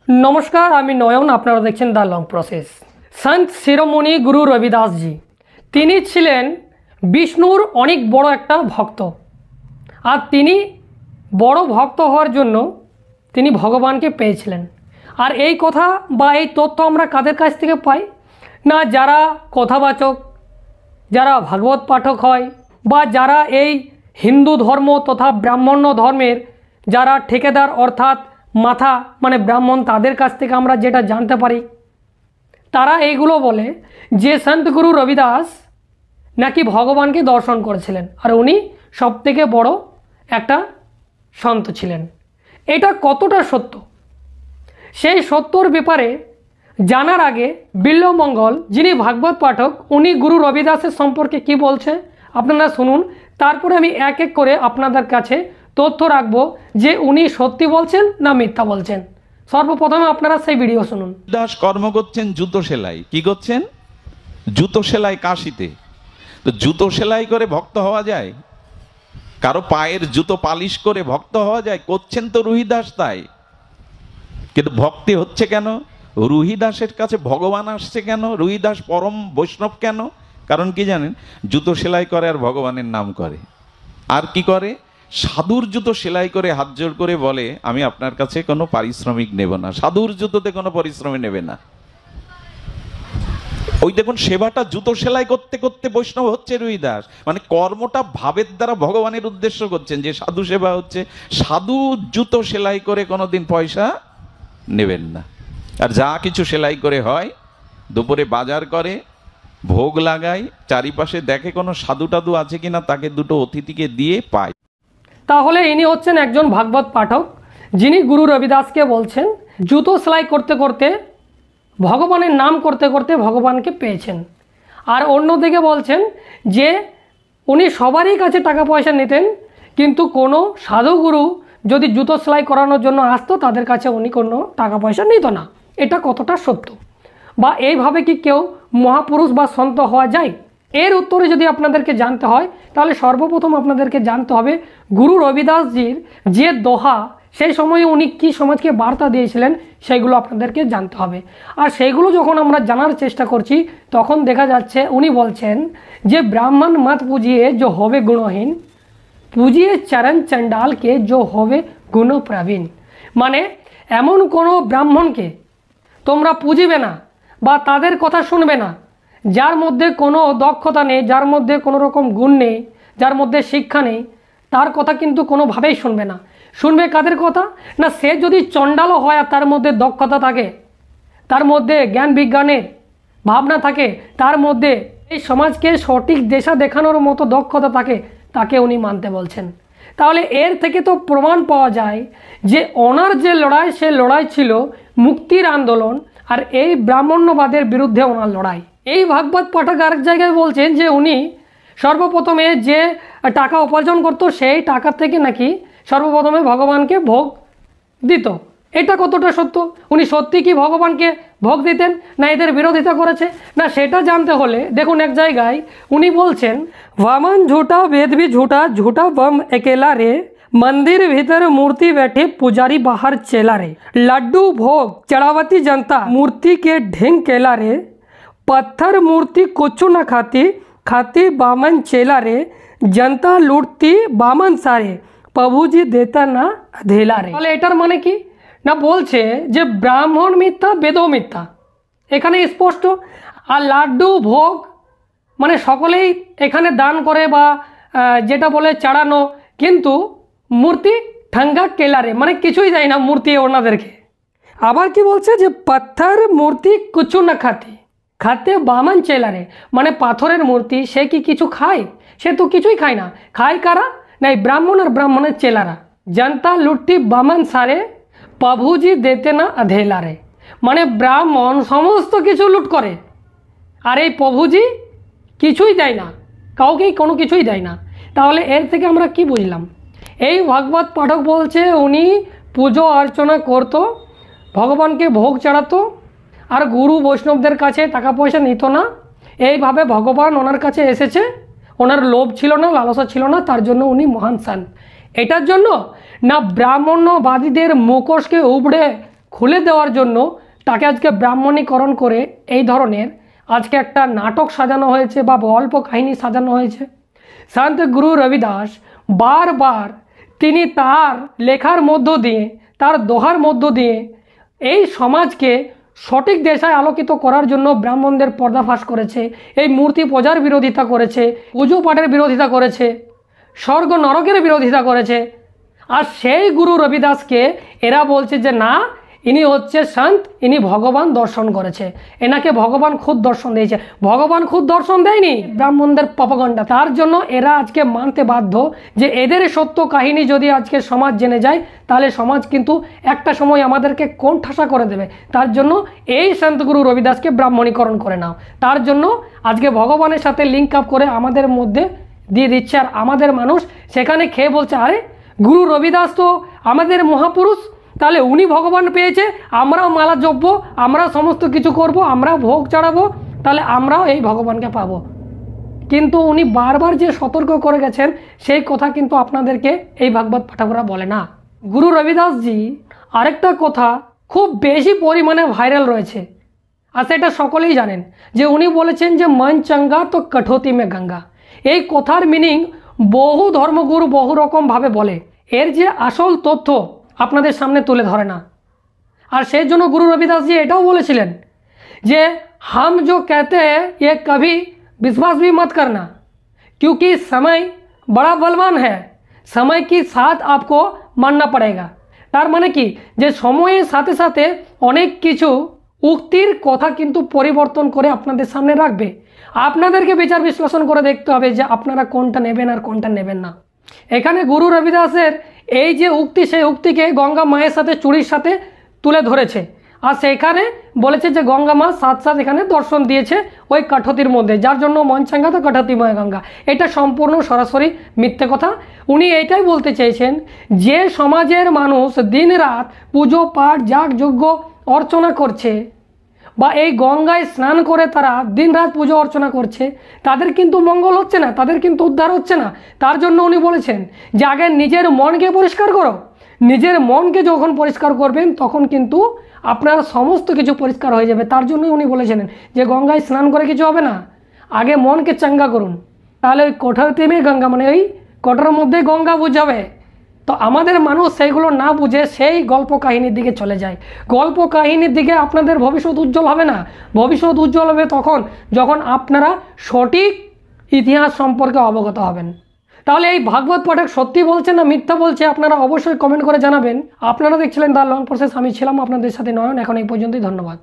नमस्कार आमी नयन आपनारा देखছেন the lung process. Sant Shiromani Guru Ravidas ji तिनी छिलेन विष्णुर अनेक बड़ो एकटा भक्त और तिनी बड़ो भक्त हওয়ার জন্য तिनी भगवानके पेয়েছিলেন। और এই কথা বা এই তথ্য আমরা কাদের কাছ থেকে পাই না, যারা কথাবাচক, যারা ভাগবত পাঠক হয় বা যারা এই हिंदू धर्म तथा ब्राह्मण्य धर्मेर যারা ठेकेदार अर्थात माथा माने ब्राह्मण तादेर काछ थेके आमरा जेटा जानते पारी, तारा एइगुलो बोले जे संत गुरु रविदास नाकि भगवान के दर्शन करेছিলেন और उनी सबथेके बड़ो एकटा सन्त छिलेन। एटा कतटा सत्य सेई सत्यर ब्यापारे जानार आगे बिल्लमंगल जिनि भागवत पाठक उनी गुरु रविदासेर सम्पर्के कि बोलछे आपनारा शुनुन, तारपरे आमि एक एक करे आपनादेर काछे तथ्य राखबो जे उनी सत्यि बोलছেন ना मिथ्या बोलছেন। सर्वप्रथमे आपनारा सेई भिडियो शुनुन। दास कर्म करছেন জুতো সেলাই। কি করছেন? জুতো সেলাই কাশিতে। তো জুতো সেলাই করে ভক্ত হওয়া যায়? কারো পায়ের জুতো পালিশ করে ভক্ত হওয়া যায়? করছেন তো রুহিদাস তাই, কিন্তু ভক্তি হচ্ছে কেন? রুহিদাসের কাছে ভগবান আসছে কেন? রুহিদাস পরম বৈষ্ণব কেন? কারণ কি জানেন? জুতো সেলাই করে আর ভগবানের নাম করে। আর কি করে? সাধুর জুতো সেলাই করে হাত জোড় করে বলে আমি আপনার কাছে কোনো পারিশ্রমিক নেব না। সাধুর জুতোতে কোনো পরিশ্রমী নেবে না। ওই দেখুন সেবাটা জুতো সেলাই করতে করতে বৈষ্ণব হচ্ছে রুহিদাস। মানে কর্মটা ভাবের দ্বারা ভগবানের উদ্দেশ্য করছেন যে সাধু সেবা হচ্ছে। সাধু জুতো সেলাই করে কোনোদিন পয়সা নেবেন না। আর যা কিছু সেলাই করে হয় দুপুরে বাজার করে ভোগ লাগায়, চারিপাশে দেখে কোনো সাধু টাধু আছে কিনা, তাকে দুটো অতিথিকে দিয়ে পায়। তাহলে ইনি হচ্ছেন একজন ভাগবত পাঠক যিনি গুরু রবিদাসকে বলছেন জুতো সেলাই করতে করতে ভগবানের নাম করতে করতে ভগবানকে পেয়েছেন। আর অন্যদিকে বলছেন যে উনি সবারই কাছে টাকা পয়সা নিতেন, কিন্তু কোনো সাধুগুরু যদি জুতো সেলাই করানোর জন্য আসতো তাদের কাছে উনি কোনো টাকা পয়সা নিত না। এটা কতটা সত্য বা এইভাবে কি কেউ মহাপুরুষ বা সন্ত হওয়া যায়? এর উত্তরে যদি আপনাদেরকে জানতে হয় তাহলে সর্বপ্রথম আপনাদেরকে জানতে হবে গুরু রবিদাসজির যে দোহা সেই সময়ে উনি কি সমাজকে বার্তা দিয়েছিলেন সেগুলো আপনাদেরকে জানতে হবে। আর সেইগুলো যখন আমরা জানার চেষ্টা করছি তখন দেখা যাচ্ছে উনি বলছেন যে ব্রাহ্মণ মত পুজিয়ে जो होवे गुणहीन পুজিয়ে চরণ চণ্ডালকে जो होवे गुण प्रवीण। মানে এমন কোনো ব্রাহ্মণকে তোমরা পুজিবে না বা তাদের কথা শুনবে না যার মধ্যে কোনো দক্ষতা নেই, যার মধ্যে কোনো রকম গুণ নেই, যার মধ্যে শিক্ষা নেই, তার কথা কিন্তু কোনোভাবেই শুনবে না। শুনবে কাদের কথা না, সে যদি চণ্ডালও হয় আর তার মধ্যে দক্ষতা থাকে, তার মধ্যে জ্ঞান বিজ্ঞানের ভাবনা থাকে, তার মধ্যে এই সমাজকে সঠিক দিশা দেখানোর মতো দক্ষতা থাকে, তাকে উনি মানতে বলছেন। তাহলে এর থেকে তো প্রমাণ পাওয়া যায় যে ওনার যে লড়াই সে লড়াই ছিল মুক্তির আন্দোলন আর এই ব্রাহ্মণ্যবাদের বিরুদ্ধে ওনার লড়াই। এই ভাগবত পাঠক আরেক জায়গায় বলছেন যে উনি সর্বপ্রথমে যে টাকা উপার্জন করতো সেই টাকা থেকে নাকি সর্বপ্রথমে ভগবানকে ভোগ দিত। এটা কতটা সত্য? উনি সত্যি কি ভগবানকে ভোগ দিতেন না এদের বিরোধিতা করেছে না, সেটা জানতে হলে দেখুন এক জায়গায় উনি বলছেন वामन झूठा वेद भी झूठा झूठा बम अकेला रे मंदिर भीतर मूर्ति बैठे पुजारी बाहर चेला रे लड्डू भोग चढ़ावती जनता मूर्ति के ढेंग केला रे पत्थर मूर्ति कुछ न खाती खाती बामन चेला रे जनता लूटती बामन सारे प्रभुजी देता ना अधेला रे। তাহলে এটার মানে কি না, বলছে যে ব্রাহ্মণ মিথ্যা বেদও মিথ্যা, এখানে স্পষ্ট। আর লাড্ডু ভোগ মানে সকলেই এখানে দান করে বা যেটা বলে চাড়ানো, কিন্তু মূর্তি ঠাঙ্গা কেলারে মানে কিছুই দেয় না মূর্তি ওনাদেরকে। আবার কি বলছে যে পাথর মূর্তি কিছু না খাতি খাতে বামন চেলারে, মানে পাথরের মূর্তি সে কি কিছু খায়? সে তো কিছুই খায় না। খায় কারা? না ব্রাহ্মণ আর ব্রাহ্মণের চেলারা। জনতা লুটতি বামন সারে প্রভুজি দেতে না আধেলা রে, মানে ব্রাহ্মণ সমস্ত কিছু লুট করে আর এই প্রভুজি কিছুই দেয় না, কাউকেই কোনো কিছুই দেয় না। তাহলে এর থেকে আমরা কি বুঝলাম? এই ভাগবত পাঠক বলছে উনি পুজো অর্চনা করতো, ভগবানকে ভোগ চড়াতো আর গুরু বৈষ্ণবদের কাছে টাকা পয়সা নিত না। এইভাবে ভগবান ওনার কাছে এসেছে, ওনার লোভ ছিল না, লালসা ছিল না, তার জন্য উনি মহান সান। এটার জন্য না ব্রাহ্মণ্যবাদীদের মুখোশকে উবড়ে খুলে দেওয়ার জন্য তাকে আজকে ব্রাহ্মণীকরণ করে এই ধরনের আজকে একটা নাটক সাজানো হয়েছে বা গল্প কাহিনী সাজানো হয়েছে। সন্ত গুরু রবিদাস বারবার তিনি তার লেখার মধ্য দিয়ে, তার দোহার মধ্য দিয়ে এই সমাজকে সঠিক দিশায় আলোকিত করার জন্য ব্রাহ্মণদের পর্দাফাশ করেছে, এই মূর্তি পূজার বিরোধিতা করেছে, পুজো পাঠের বিরোধিতা করেছে, স্বর্গ নরকের বিরোধিতা করেছে। আর সেই গুরু রবিদাসকে এরা বলছে যে না, ইনি হচ্ছে সন্ত, ইনি ভগবান দর্শন করেছে, এনাকে ভগবান খুদ দর্শন দিয়েছে। ভগবান খুদ দর্শন দেয়নি, ব্রাহ্মণদের প্রপাগান্ডা। তার জন্য এরা আজকে মানতে বাধ্য যে এদের সত্য কাহিনী যদি আজকে সমাজ জেনে যায় তাহলে সমাজ কিন্তু একটা সময় আমাদেরকে কোণঠাসা করে দেবে। তার জন্য এই সন্ত গুরু রবিদাসকে ব্রাহ্মণীকরণ করে নাও। তার জন্য আজকে ভগবানের সাথে লিঙ্ক আপ করে আমাদের মধ্যে দিয়ে দিচ্ছে। আর আমাদের মানুষ সেখানে খেয়ে বলছে, আরে গুরু রবিদাস তো আমাদের মহাপুরুষ, তাহলে উনি ভগবান পেয়েছে, আমরাও মালা জপবো, আমরা সমস্ত কিছু করব, আমরা ভোগ চড়াবো, তাহলে আমরাও এই ভগবানকে পাবো। কিন্তু উনি বারবার যে সতর্ক করে গেছেন সেই কথা কিন্তু আপনাদেরকে এই ভাগবত পাঠকরা বলে না। গুরু রবিদাসজি আরেকটা কথা খুব বেশি পরিমাণে ভাইরাল রয়েছে, আর সেটা সকলেই জানেন, যে উনি বলেছেন যে মন চঙ্গা তো কঠোতি মে গঙ্গা। এই কথার মিনিং বহু ধর্মগুরু বহু রকমভাবে বলে, এর যে আসল তথ্য আপনাদের সামনে তুলে ধরে না। আর সেই জন্য গুরু রবিদাসজি এটাও বলেছিলেন যে हम जो कहते हैं ये कभी विश्वास भी मत करना, क्योंकि समय बड़ा बलवान है, समय के साथ आपको मानना पड़ेगा। তার মানে কি, যে সময়ের সাথে সাথে অনেক কিছু উক্তির কথা কিন্তু পরিবর্তন করে আপনাদের সামনে রাখবে। আপনাদেরকে বিচার বিশ্লেষণ করে দেখতে হবে যে আপনারা কোনটা নেবেন আর কোনটা নেবেন না। এখানে গুরু রবিদাসের এই যে উক্তি, সেই উক্তিকে গঙ্গা মায়ের সাথে চুরির সাথে তুলে ধরেছে। আর সেখানে বলেছে যে গঙ্গা মা সাথ সাথ এখানে দর্শন দিয়েছে ওই কাঠতির মধ্যে, যার জন্য মন চাঙ্গা তো কাঠতিময় গঙ্গা। এটা সম্পূর্ণ সরাসরি মিথ্যে কথা। উনি এইটাই বলতে চেয়েছেন যে সমাজের মানুষ দিন রাত পুজো পাঠ যাগযজ্ঞ অর্চনা করছে বা এই গঙ্গায় স্নান করে তারা দিন রাত পুজো অর্চনা করছে, তাদের কিন্তু মঙ্গল হচ্ছে না, তাদের কিন্তু উদ্ধার হচ্ছে না। তার জন্য উনি বলেছেন যে আগে নিজের মনকে পরিষ্কার করো। নিজের মনকে যখন পরিষ্কার করবেন তখন কিন্তু আপনার সমস্ত কিছু পরিষ্কার হয়ে যাবে। তার জন্যই উনি বলেছিলেন যে গঙ্গায় স্নান করে কিছু হবে না, আগে মনকে চাঙ্গা করুন, তাহলে ওই কোঠাতেমে গঙ্গা, মানে ওই কোঠার মধ্যেই গঙ্গা বুঝাবে। তো আমাদের মানুষ সেইগুলো না বুঝে সেই গল্প কাহিনীর দিকে চলে যায়। গল্প কাহিনীর দিকে আপনাদের ভবিষ্যৎ উজ্জ্বল হবে না। ভবিষ্যৎ উজ্জ্বল হবে তখন যখন আপনারা সঠিক ইতিহাস সম্পর্কে অবগত হবেন। তাহলে এই ভাগবত পাঠক সত্যি বলছে না মিথ্যা বলছে, আপনারা অবশ্যই কমেন্ট করে জানাবেন। আপনারা দেখছিলেন দ্য লং প্রসেস, আমি ছিলাম আপনাদের সাথে নয়ন। এখন এই পর্যন্তই, ধন্যবাদ।